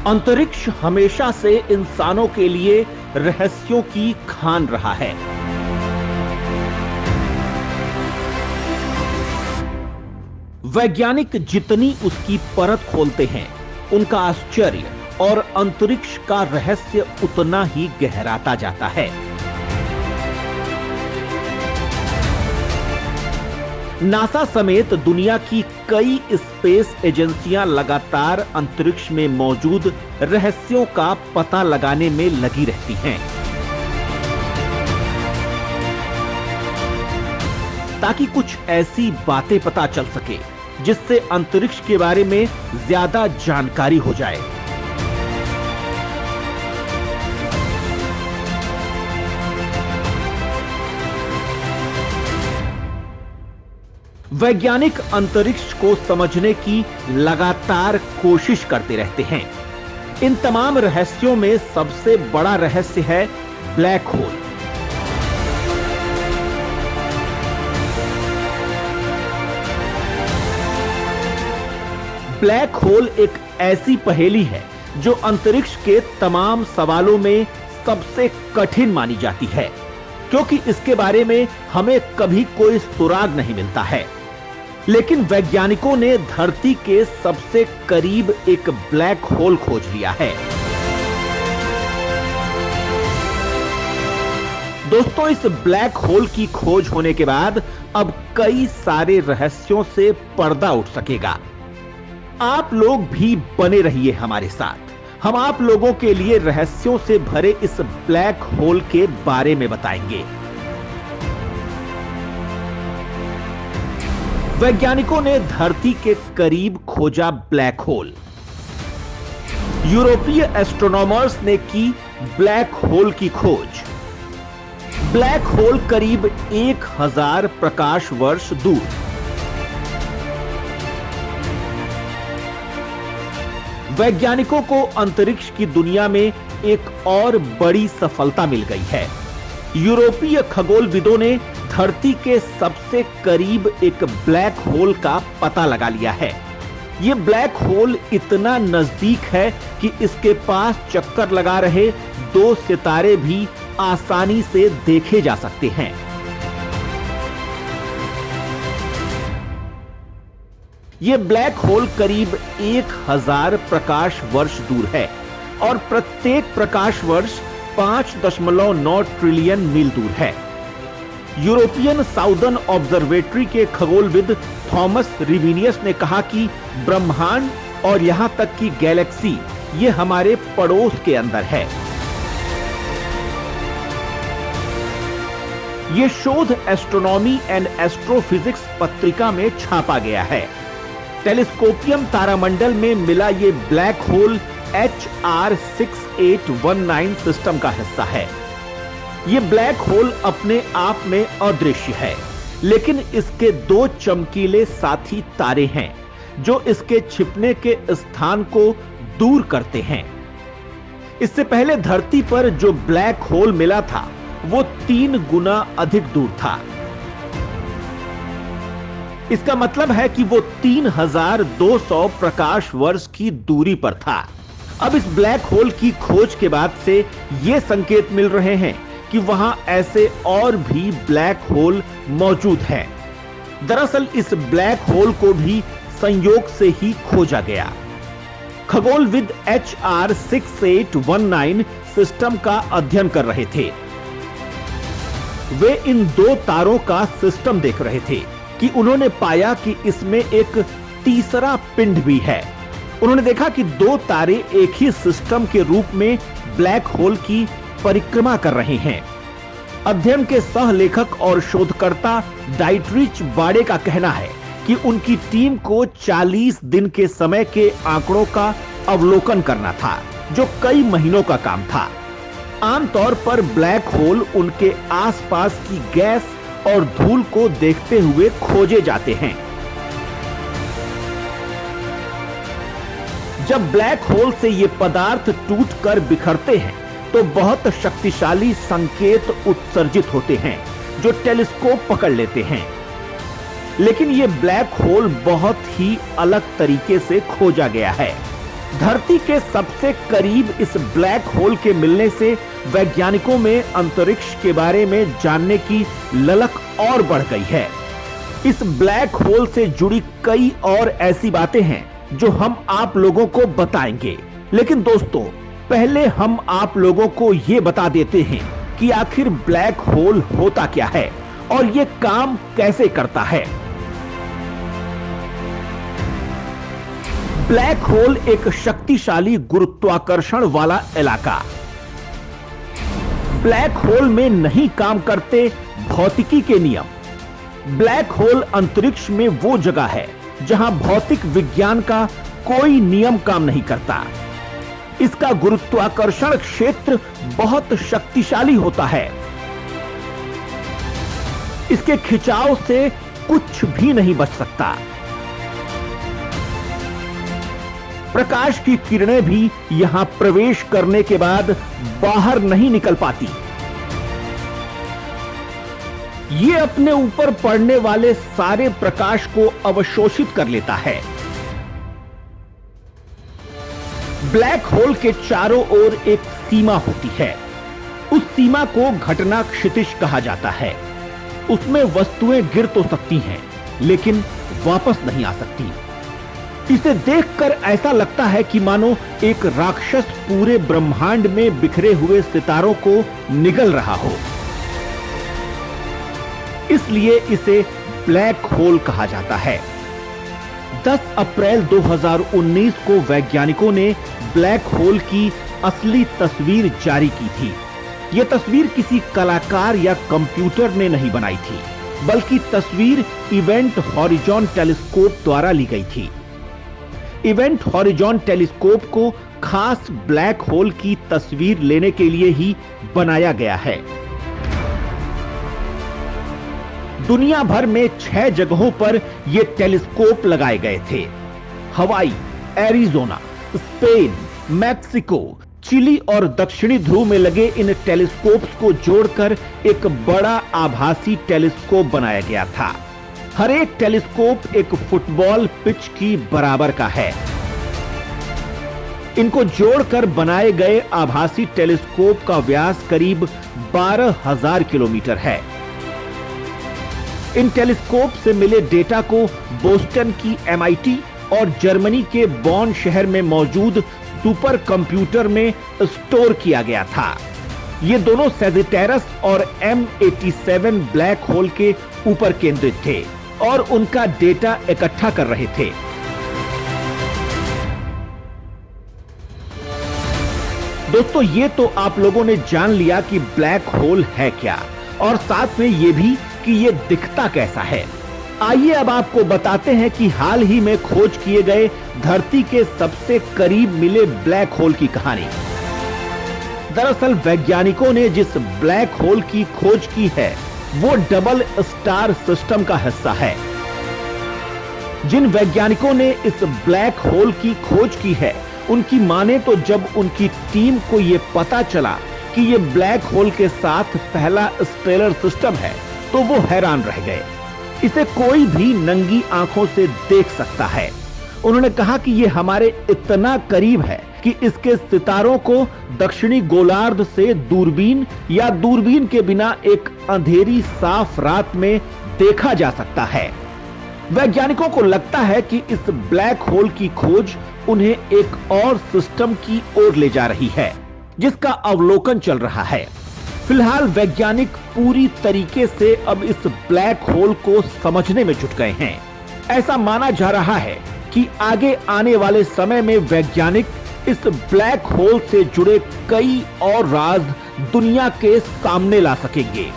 अंतरिक्ष हमेशा से इंसानों के लिए रहस्यों की खान रहा है। वैज्ञानिक जितनी उसकी परत खोलते हैं, उनका आश्चर्य और अंतरिक्ष का रहस्य उतना ही गहराता जाता है। नासा समेत दुनिया की कई स्पेस एजेंसियां लगातार अंतरिक्ष में मौजूद रहस्यों का पता लगाने में लगी रहती हैं, ताकि कुछ ऐसी बातें पता चल सके जिससे अंतरिक्ष के बारे में ज्यादा जानकारी हो जाए। वैज्ञानिक अंतरिक्ष को समझने की लगातार कोशिश करते रहते हैं। इन तमाम रहस्यों में सबसे बड़ा रहस्य है ब्लैक होल। ब्लैक होल एक ऐसी पहेली है जो अंतरिक्ष के तमाम सवालों में सबसे कठिन मानी जाती है, क्योंकि इसके बारे में हमें कभी कोई सुराग नहीं मिलता है। लेकिन वैज्ञानिकों ने धरती के सबसे करीब एक ब्लैक होल खोज लिया है। दोस्तों, इस ब्लैक होल की खोज होने के बाद अब कई सारे रहस्यों से पर्दा उठ सकेगा। आप लोग भी बने रहिए हमारे साथ। हम आप लोगों के लिए रहस्यों से भरे इस ब्लैक होल के बारे में बताएंगे। वैज्ञानिकों ने धरती के करीब खोजा ब्लैक होल। यूरोपीय एस्ट्रोनॉमर्स ने की ब्लैक होल की खोज। ब्लैक होल करीब 1000 प्रकाश वर्ष दूर। वैज्ञानिकों को अंतरिक्ष की दुनिया में एक और बड़ी सफलता मिल गई है। यूरोपीय खगोलविदों ने धरती के सबसे करीब एक ब्लैक होल का पता लगा लिया है। यह ब्लैक होल इतना नजदीक है कि इसके पास चक्कर लगा रहे 2 सितारे भी आसानी से देखे जा सकते हैं। यह ब्लैक होल करीब 1000 प्रकाश वर्ष दूर है और प्रत्येक प्रकाश वर्ष 5.9 ट्रिलियन मील दूर है। यूरोपियन साउदर्न ऑब्जर्वेटरी के खगोलविद थॉमस रिविनियस ने कहा कि ब्रह्मांड और यहां तक कि गैलेक्सी ये हमारे पड़ोस के अंदर है। यह शोध एस्ट्रोनॉमी एंड एस्ट्रोफिजिक्स पत्रिका में छापा गया है। टेलीस्कोपियम तारामंडल में मिला ये ब्लैक होल HR 6819 सिस्टम का हिस्सा है। यह ब्लैक होल अपने आप में अदृश्य है, लेकिन इसके 2 चमकीले साथी तारे हैं जो इसके छिपने के स्थान को दूर करते हैं। इससे पहले धरती पर जो ब्लैक होल मिला था वो 3 गुना अधिक दूर था। इसका मतलब है कि वो 3200 प्रकाश वर्ष की दूरी पर था। अब इस ब्लैक होल की खोज के बाद से ये संकेत मिल रहे हैं कि वहां ऐसे और भी ब्लैक होल मौजूद हैं। दरअसल इस ब्लैक होल को भी संयोग से ही खोजा गया। खगोलविद HR 6819 सिस्टम का अध्ययन कर रहे थे। वे इन 2 तारों का सिस्टम देख रहे थे कि उन्होंने पाया कि इसमें एक तीसरा पिंड भी है। उन्होंने देखा कि 2 तारे एक ही सिस्टम के रूप में ब्लैक होल की परिक्रमा कर रहे हैं। अध्ययन के सह लेखक और शोधकर्ता डाइटरिच बाड़े का कहना है कि उनकी टीम को 40 दिन के समय के आंकड़ों का अवलोकन करना था, जो कई महीनों का काम था। आमतौर पर ब्लैक होल उनके आसपास की गैस और धूल को देखते हुए खोजे जाते हैं। जब ब्लैक होल से ये पदार्थ टूटकर बिखरते हैं तो बहुत शक्तिशाली संकेत उत्सर्जित होते हैं जो टेलीस्कोप पकड़ लेते हैं। लेकिन ये ब्लैक होल बहुत ही अलग तरीके से खोजा गया है। धरती के सबसे करीब इस ब्लैक होल के मिलने से वैज्ञानिकों में अंतरिक्ष के बारे में जानने की ललक और बढ़ गई है। इस ब्लैक होल से जुड़ी कई और ऐसी बातें हैं जो हम आप लोगों को बताएंगे। लेकिन दोस्तों, पहले हम आप लोगों को ये बता देते हैं कि आखिर ब्लैक होल होता क्या है और ये काम कैसे करता है। ब्लैक होल एक शक्तिशाली गुरुत्वाकर्षण वाला इलाका। ब्लैक होल में नहीं काम करते भौतिकी के नियम। ब्लैक होल अंतरिक्ष में वो जगह है जहां भौतिक विज्ञान का कोई नियम काम नहीं करता। इसका गुरुत्वाकर्षण क्षेत्र बहुत शक्तिशाली होता है। इसके खिंचाव से कुछ भी नहीं बच सकता। प्रकाश की किरणें भी यहां प्रवेश करने के बाद बाहर नहीं निकल पाती। ये अपने ऊपर पड़ने वाले सारे प्रकाश को अवशोषित कर लेता है। ब्लैक होल के चारों ओर एक सीमा होती है। उस सीमा को घटना क्षितिज कहा जाता है। उसमें वस्तुएं गिर तो सकती हैं, लेकिन वापस नहीं आ सकती। इसे देखकर ऐसा लगता है कि मानो एक राक्षस पूरे ब्रह्मांड में बिखरे हुए सितारों को निगल रहा हो। इसलिए इसे ब्लैक होल कहा जाता है। 10 अप्रैल 2019 को वैज्ञानिकों ने ब्लैक होल की असली तस्वीर जारी की थी। यह तस्वीर किसी कलाकार या कंप्यूटर ने नहीं बनाई थी, बल्कि तस्वीर इवेंट हॉरिजॉन टेलीस्कोप द्वारा ली गई थी। इवेंट हॉरिजॉन टेलीस्कोप को खास ब्लैक होल की तस्वीर लेने के लिए ही बनाया गया है। दुनिया भर में 6 जगहों पर यह टेलीस्कोप लगाए गए थे। हवाई, एरिजोना, स्पेन, मैक्सिको, चिली और दक्षिणी ध्रुव में लगे इन टेलीस्कोप्स को जोड़कर एक बड़ा आभासी टेलीस्कोप बनाया गया था। हर एक टेलीस्कोप एक फुटबॉल पिच की बराबर का है। इनको जोड़कर बनाए गए आभासी टेलीस्कोप का व्यास करीब 12,000 किलोमीटर है। इन टेलीस्कोप से मिले डेटा को बोस्टन की MIT और जर्मनी के बॉन शहर में मौजूद सुपर कंप्यूटर में स्टोर किया गया था। ये दोनों सेजिटेरस और M87 ब्लैक होल के ऊपर केंद्रित थे और उनका डेटा इकट्ठा कर रहे थे। दोस्तों, ये तो आप लोगों ने जान लिया कि ब्लैक होल है क्या, और साथ में ये भी कि ये दिखता कैसा है। आइए अब आपको बताते हैं कि हाल ही में खोज किए गए धरती के सबसे करीब मिले ब्लैक होल की कहानी। दरअसल वैज्ञानिकों ने जिस ब्लैक होल की खोज की है वो डबल स्टार सिस्टम का हिस्सा है। जिन वैज्ञानिकों ने इस ब्लैक होल की खोज की है, उनकी माने तो जब उनकी टीम को यह पता चला कि यह ब्लैक होल के साथ पहला स्टेलर सिस्टम है, तो वो हैरान रह गए। इसे कोई भी नंगी आंखों से देख सकता है। उन्होंने कहा कि यह हमारे इतना करीब है कि इसके सितारों को दक्षिणी गोलार्ध से दूरबीन या दूरबीन के बिना एक अंधेरी साफ रात में देखा जा सकता है। वैज्ञानिकों को लगता है कि इस ब्लैक होल की खोज उन्हें एक और सिस्टम की ओर ले जा रही है, जिसका अवलोकन चल रहा है। फिलहाल वैज्ञानिक पूरी तरीके से अब इस ब्लैक होल को समझने में जुट गए हैं। ऐसा माना जा रहा है कि आगे आने वाले समय में वैज्ञानिक इस ब्लैक होल से जुड़े कई और राज दुनिया के सामने ला सकेंगे।